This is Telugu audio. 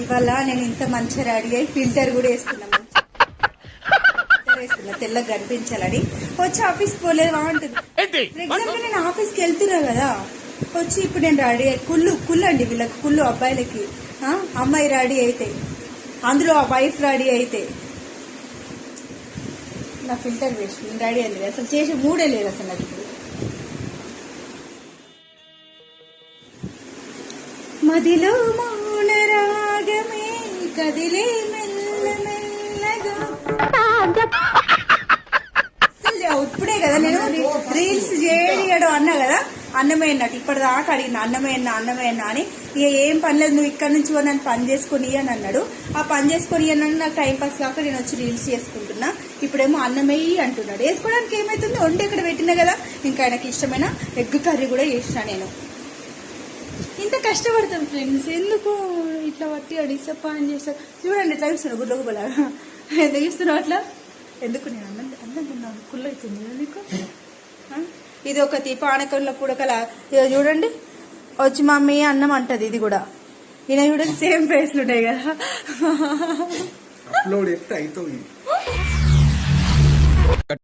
ఇవాళ నేను ఇంత మంచిగా రెడీ అయ్యి ఫిల్టర్ కూడా వేసుకున్నా, తెల్లగా కనిపించాలని. వచ్చి ఆఫీస్కి పోలేదు బాగుంటుంది. రెగ్యులర్ గా నేను ఆఫీస్కి వెళ్తున్నా కదా, వచ్చి ఇప్పుడు నేను రెడీ అయ్యి కుళ్ళు అండి వీళ్ళకి, కుళ్ళు అబ్బాయిలకి. అమ్మాయి రెడీ అయితే, అందులో ఆ వైఫ్ రెడీ అయితే నా ఫిల్టర్ వేస్ట్. నేను రెడీ అయ్యలేదు, అసలు చేసే మూడే లేదు అసలు నాకు ఇప్పుడు. మదిలో మౌన రాగమే కదిలే మెల్లమెల్లగా. ఇప్పుడే కదా నేను రీల్స్ చేయడం అన్నా కదా, అన్నమే అన్నట్టు ఇప్పటిదాకా అడిగిన అన్నమే అన్నా అని. ఇక ఏం పని లేదు, నువ్వు ఇక్కడ నుంచి నన్ను పని చేసుకొని అని అన్నాడు. ఆ పని చేసుకొని అని నాకు టైం పాస్ కాక నేను వచ్చి రీల్స్ చేసుకుంటున్నా. ఇప్పుడేమో అన్నమే అంటున్నాడు. వేసుకోవడానికి ఏమైతుంది, వంట ఇక్కడ పెట్టినా కదా. ఇంకా ఆయనకి ఇష్టమైన ఎగ్ కర్రీ కూడా చేసిన. నేను ఇంత కష్టపడతాం ఫ్రెండ్స్, ఎందుకు ఇట్లా పట్టి డిసప్పాయింట్ చేస్తారు. చూడండి ఎట్లా చూస్తున్నావు గుడ్ల గుబ్బలాగా, ఎందుకు చూస్తున్నావు అట్లా? ఎందుకు నేను అందంగా కుళ్ళు అవుతుంది నీకు. ఇది ఒకటి పానకంలో పుడకల చూడండి, వచ్చి మమ్మీ అన్నం అంటది. ఇది కూడా ఈయన చూడండి సేమ్ ఫేస్లు ఉంటాయి కదా.